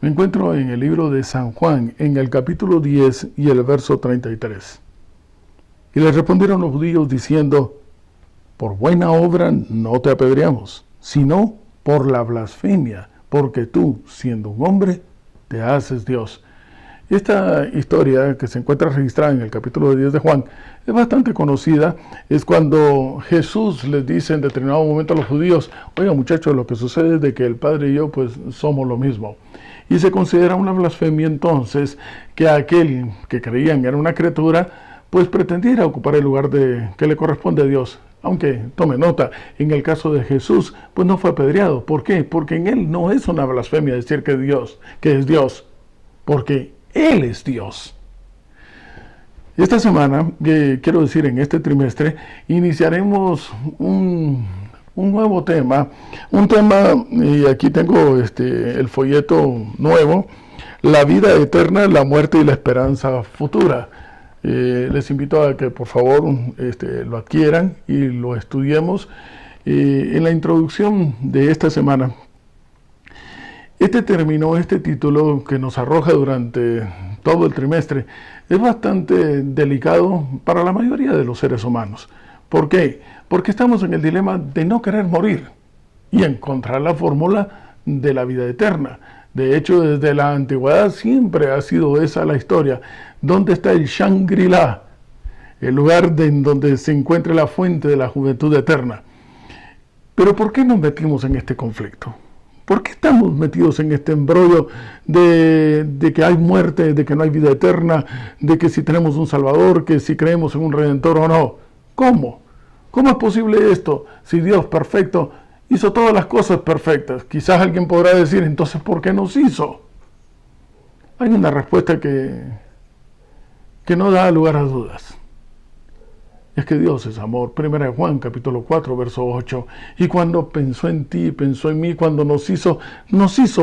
Me encuentro en el libro de San Juan, en el capítulo 10 y el verso 33. Y le respondieron los judíos diciendo: por buena obra no te apedreamos, sino por la blasfemia, porque tú, siendo un hombre, te haces Dios. Esta historia, que se encuentra registrada en el capítulo 10 de Juan, es bastante conocida. Es cuando Jesús les dice en determinado momento a los judíos: oiga, muchachos, lo que sucede es de que el Padre y yo pues somos lo mismo. Y se considera una blasfemia entonces que aquel que creían era una criatura pues pretendiera ocupar el lugar que le corresponde a Dios. Aunque, tome nota, en el caso de Jesús, pues no fue apedreado. ¿Por qué? Porque en él no es una blasfemia decir que es Dios, porque Él es Dios. Esta semana, quiero decir en este trimestre, iniciaremos un nuevo tema. Y aquí tengo el folleto nuevo: la vida eterna, la muerte y la esperanza futura. Les invito a que por favor lo adquieran y lo estudiemos. En la introducción de esta semana, este título que nos arroja durante todo el trimestre es bastante delicado para la mayoría de los seres humanos. ¿Por qué? Porque estamos en el dilema de no querer morir y encontrar la fórmula de la vida eterna. De hecho, desde la antigüedad siempre ha sido esa la historia. ¿Dónde está el Shangri-La? El lugar en donde se encuentra la fuente de la juventud eterna. Pero ¿por qué nos metimos en este conflicto? ¿Por qué estamos metidos en este embrollo de que hay muerte, de que no hay vida eterna, de que si tenemos un Salvador, que si creemos en un Redentor o no? ¿Cómo? ¿Cómo es posible esto si Dios perfecto hizo todas las cosas perfectas? Quizás alguien podrá decir: entonces, ¿por qué nos hizo? Hay una respuesta que no da lugar a dudas. Es que Dios es amor. 1 Juan capítulo 4 verso 8. Y cuando pensó en ti, pensó en mí, cuando nos hizo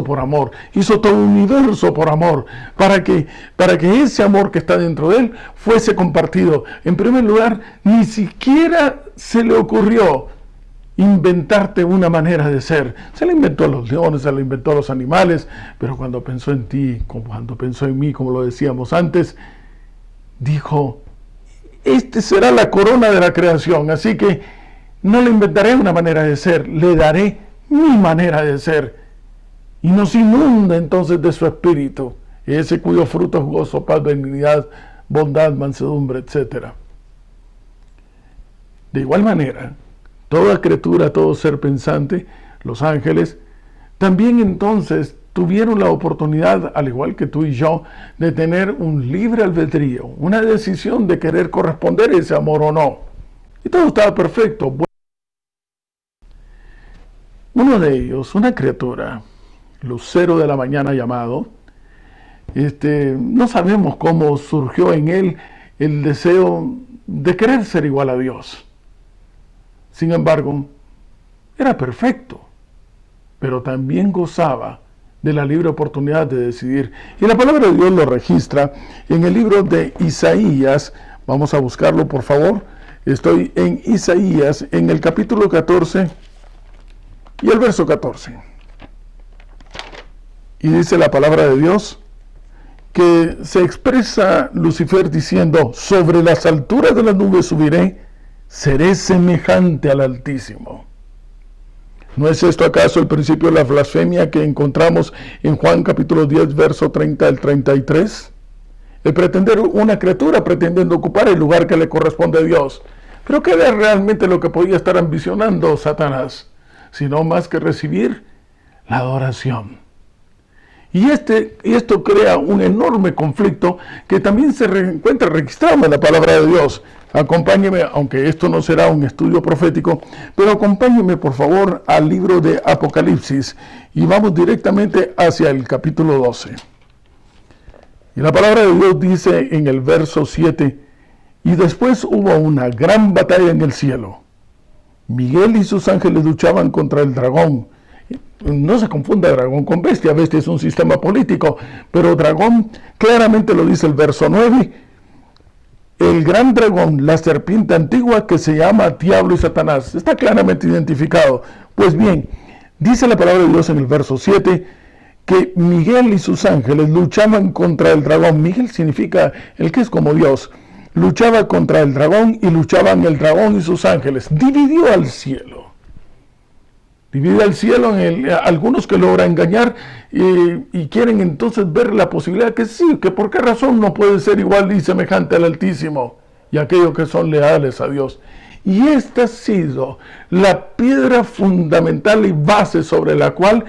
por amor. Hizo todo un universo por amor, para que ese amor que está dentro de él fuese compartido. En primer lugar, ni siquiera se le ocurrió inventarte una manera de ser. Se le inventó a los leones, se le inventó a los animales, pero cuando pensó en ti, cuando pensó en mí, como lo decíamos antes, dijo: será la corona de la creación, así que no le inventaré una manera de ser, le daré mi manera de ser. Y nos inunda entonces de su espíritu, ese cuyo fruto es gozo, paz, benignidad, bondad, mansedumbre, etc. De igual manera, toda criatura, todo ser pensante, los ángeles, también entonces tuvieron la oportunidad, al igual que tú y yo, de tener un libre albedrío, una decisión de querer corresponder a ese amor o no. Y todo estaba perfecto. Uno de ellos, una criatura, lucero de la mañana llamado, no sabemos cómo surgió en él el deseo de querer ser igual a Dios. Sin embargo, era perfecto, pero también gozaba de la libre oportunidad de decidir. Y la palabra de Dios lo registra en el libro de Isaías. Vamos a buscarlo, por favor. Estoy en Isaías, en el capítulo 14 y el verso 14. Y dice la palabra de Dios que se expresa Lucifer diciendo: sobre las alturas de las nubes subiré, seré semejante al Altísimo. ¿No es esto acaso el principio de la blasfemia que encontramos en Juan capítulo 10, verso 30 al 33? El pretender una criatura pretendiendo ocupar el lugar que le corresponde a Dios. Pero ¿qué era realmente lo que podía estar ambicionando Satanás? Sino más que recibir la adoración. Y esto crea un enorme conflicto que también se encuentra registrado en la palabra de Dios. Acompáñeme, aunque esto no será un estudio profético, pero acompáñeme por favor al libro de Apocalipsis y vamos directamente hacia el capítulo 12. Y la palabra de Dios dice en el verso 7: y después hubo una gran batalla en el cielo. Miguel y sus ángeles luchaban contra el dragón. No se confunda dragón con bestia, bestia es un sistema político, pero dragón claramente lo dice el verso 9. El gran dragón, la serpiente antigua que se llama Diablo y Satanás, está claramente identificado. Pues bien, dice la palabra de Dios en el verso 7 que Miguel y sus ángeles luchaban contra el dragón. Miguel significa el que es como Dios. Luchaba contra el dragón y luchaban el dragón y sus ángeles. Dividió al cielo. Divide al cielo en algunos que logra engañar y quieren entonces ver la posibilidad que sí, que por qué razón no puede ser igual y semejante al Altísimo y aquellos que son leales a Dios. Y esta ha sido la piedra fundamental y base sobre la cual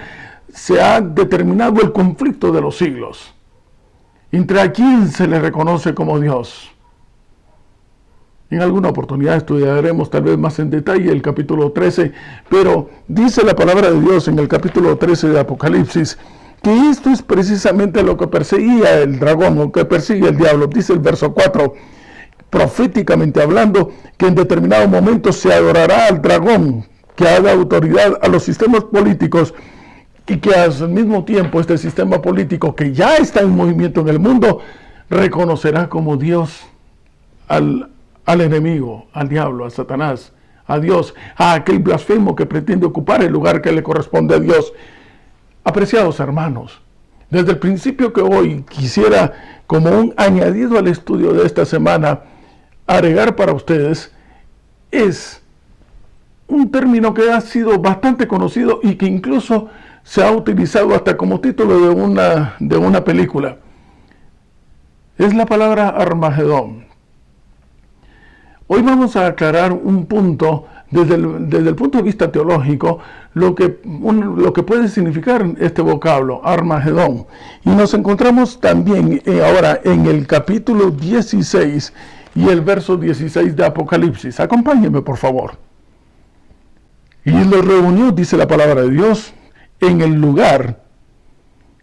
se ha determinado el conflicto de los siglos. ¿Entre a quién se le reconoce como Dios? En alguna oportunidad estudiaremos tal vez más en detalle el capítulo 13, pero dice la palabra de Dios en el capítulo 13 de Apocalipsis que esto es precisamente lo que perseguía el dragón, lo que persigue el diablo. Dice el verso 4, proféticamente hablando, que en determinado momento se adorará al dragón que ha dado autoridad a los sistemas políticos y que al mismo tiempo este sistema político que ya está en movimiento en el mundo reconocerá como Dios al enemigo, al diablo, a Satanás, a Dios, a aquel blasfemo que pretende ocupar el lugar que le corresponde a Dios. Apreciados hermanos, desde el principio que hoy quisiera, como un añadido al estudio de esta semana, agregar para ustedes, es un término que ha sido bastante conocido y que incluso se ha utilizado hasta como título de una película. Es la palabra Armagedón. Hoy vamos a aclarar un punto desde el punto de vista teológico, lo que puede significar este vocablo, Armagedón. Y nos encontramos también ahora en el capítulo 16 y el verso 16 de Apocalipsis. Acompáñenme, por favor. Y los reunió, dice la palabra de Dios, en el lugar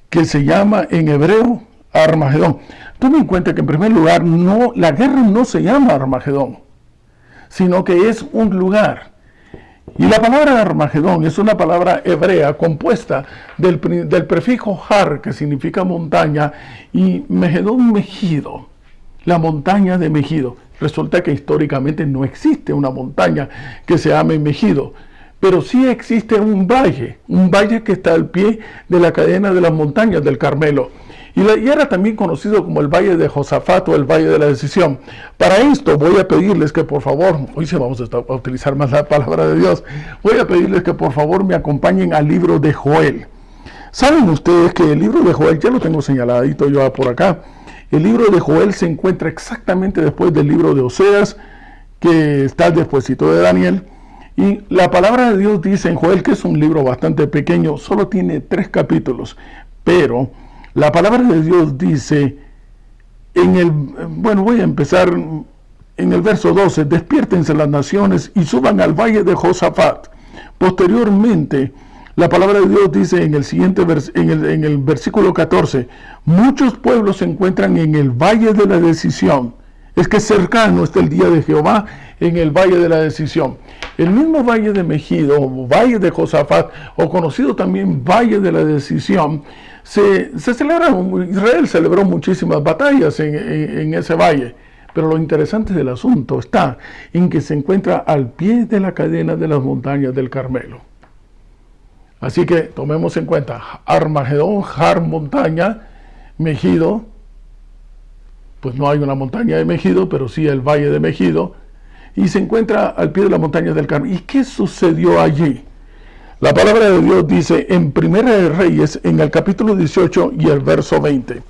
que se llama en hebreo Armagedón. Tome en cuenta que en primer lugar, la guerra no se llama Armagedón, sino que es un lugar. Y la palabra Armagedón es una palabra hebrea compuesta del prefijo har, que significa montaña, y Megedón, Megido, la montaña de Megido. Resulta que históricamente no existe una montaña que se llame Megido, pero sí existe un valle que está al pie de la cadena de las montañas del Carmelo. Y era también conocido como el Valle de Josafat o el Valle de la Decisión. Para esto voy a pedirles que por favor, hoy sí vamos a utilizar más la palabra de Dios, voy a pedirles que por favor me acompañen al libro de Joel. Saben ustedes que el libro de Joel, ya lo tengo señaladito yo por acá, el libro de Joel se encuentra exactamente después del libro de Oseas, que está despuésito de Daniel. Y la palabra de Dios dice en Joel, que es un libro bastante pequeño, solo tiene 3 capítulos, pero la palabra de Dios dice, voy a empezar en el verso 12, despiértense las naciones y suban al valle de Josafat. Posteriormente, la palabra de Dios dice en el siguiente en el versículo 14, muchos pueblos se encuentran en el valle de la decisión. Es que cercano está el día de Jehová en el valle de la decisión. El mismo valle de Megido, o valle de Josafat, o conocido también valle de la decisión, Israel celebró muchísimas batallas en ese valle, pero lo interesante del asunto está en que se encuentra al pie de la cadena de las montañas del Carmelo. Así que tomemos en cuenta Armagedón, Har, montaña, Megido, pues no hay una montaña de Megido, pero sí el valle de Megido, y se encuentra al pie de la montaña del Carmelo. ¿Y qué sucedió allí? La palabra de Dios dice en Primera de Reyes, en el capítulo 18 y el verso 20.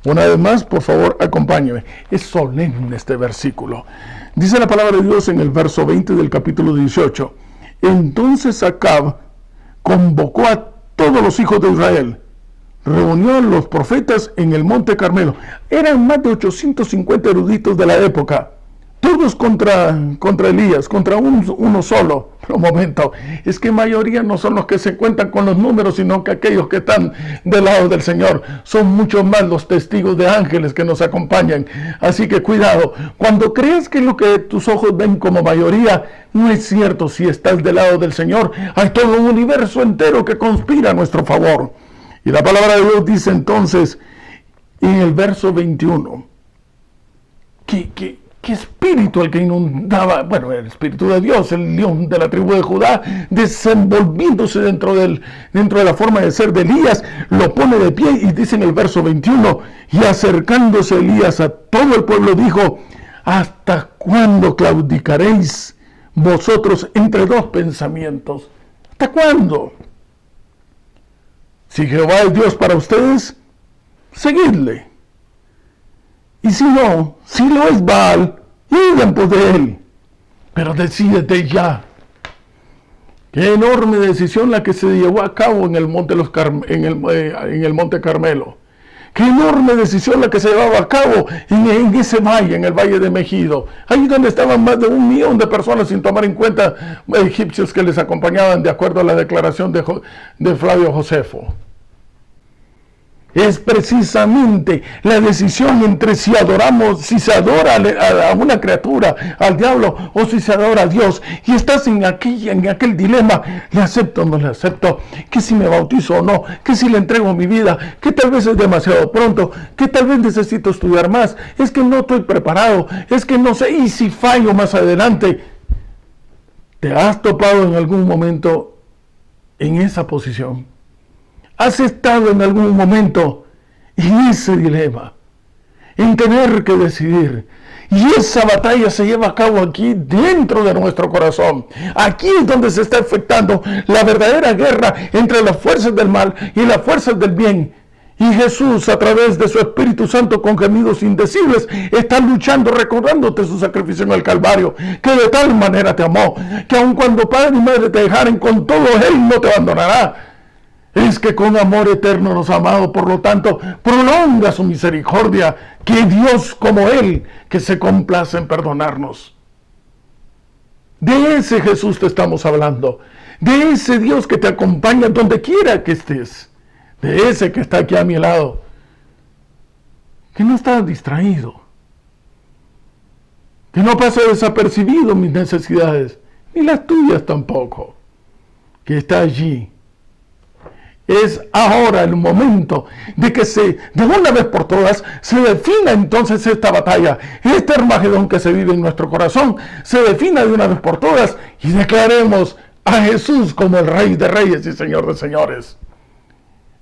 Una vez más, por favor, acompáñeme. Es solemne este versículo. Dice la palabra de Dios en el verso 20 del capítulo 18. Entonces Acab convocó a todos los hijos de Israel, reunió a los profetas en el monte Carmelo. Eran más de 850 eruditos de la época, todos contra Elías, contra uno solo. Pero un momento, es que mayoría no son los que se cuentan con los números, sino que aquellos que están del lado del Señor. Son mucho más los testigos de ángeles que nos acompañan. Así que cuidado, cuando creas que lo que tus ojos ven como mayoría, no es cierto. Si estás del lado del Señor, hay todo un universo entero que conspira a nuestro favor. Y la palabra de Dios dice entonces, en el verso 21, qué espíritu el que inundaba, bueno, el espíritu de Dios, el león de la tribu de Judá, desenvolviéndose dentro de la forma de ser de Elías, lo pone de pie y dice en el verso 21, y acercándose Elías a todo el pueblo dijo, ¿hasta cuándo claudicaréis vosotros entre dos pensamientos? ¿Hasta cuándo? Si Jehová es Dios para ustedes, seguidle. Y si no, si lo es Baal, id en pos de él. Pero decídete ya. Qué enorme decisión la que se llevó a cabo en el monte, en el monte Carmelo. Qué enorme decisión la que se llevaba a cabo en ese valle, en el valle de Megido. Ahí donde estaban más de 1 millón de personas sin tomar en cuenta egipcios que les acompañaban de acuerdo a la declaración de Flavio Josefo. Es precisamente la decisión entre si se adora a una criatura, al diablo, o si se adora a Dios. Y estás en aquel dilema, ¿le acepto o no le acepto? ¿Que si me bautizo o no? ¿Que si le entrego mi vida? ¿Que tal vez es demasiado pronto? ¿Que tal vez necesito estudiar más? ¿Es que no estoy preparado? ¿Es que no sé? ¿Y si fallo más adelante? ¿Te has topado en algún momento en esa posición? ¿Has estado en algún momento en ese dilema, en tener que decidir? Y esa batalla se lleva a cabo aquí dentro de nuestro corazón. Aquí es donde se está efectuando la verdadera guerra entre las fuerzas del mal y las fuerzas del bien. Y Jesús, a través de su Espíritu Santo, con gemidos indecibles, está luchando, recordándote su sacrificio en el Calvario, que de tal manera te amó, que aun cuando padre y madre te dejaren, con todo Él no te abandonará. Es que con amor eterno nos ha amado, por lo tanto, prolonga su misericordia, que Dios como Él, que se complace en perdonarnos. De ese Jesús te estamos hablando, de ese Dios que te acompaña donde quiera que estés, de ese que está aquí a mi lado, que no está distraído, que no pasa desapercibido mis necesidades, ni las tuyas tampoco, que está allí. Es ahora el momento de que de una vez por todas, se defina entonces esta batalla, este Armagedón que se vive en nuestro corazón, se defina de una vez por todas y declaremos a Jesús como el Rey de Reyes y Señor de Señores.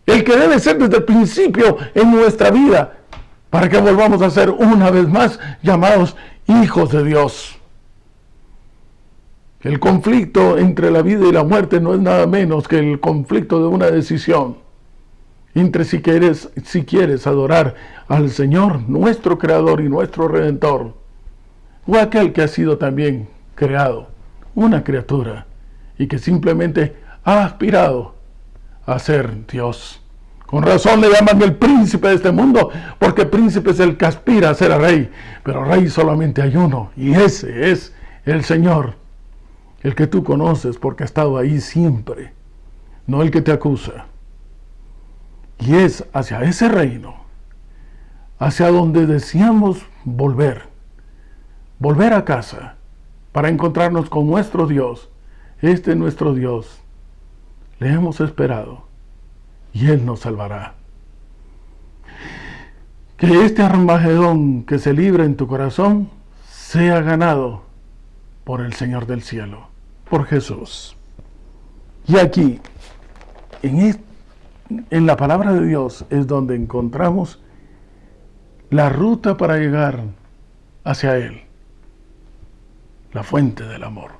El que debe ser desde el principio en nuestra vida, para que volvamos a ser una vez más llamados hijos de Dios. El conflicto entre la vida y la muerte no es nada menos que el conflicto de una decisión entre si quieres adorar al Señor, nuestro Creador y nuestro Redentor, o aquel que ha sido también creado, una criatura, y que simplemente ha aspirado a ser Dios. Con razón le llaman el príncipe de este mundo, porque príncipe es el que aspira a ser rey, pero rey solamente hay uno, y ese es el Señor. El que tú conoces porque ha estado ahí siempre, no el que te acusa. Y es hacia ese reino, hacia donde deseamos volver a casa, para encontrarnos con nuestro Dios. Este es nuestro Dios. Le hemos esperado y Él nos salvará. Que este Armagedón que se libra en tu corazón sea ganado por el Señor del cielo, por Jesús. Y aquí, en la palabra de Dios, es donde encontramos la ruta para llegar hacia Él, la fuente del amor.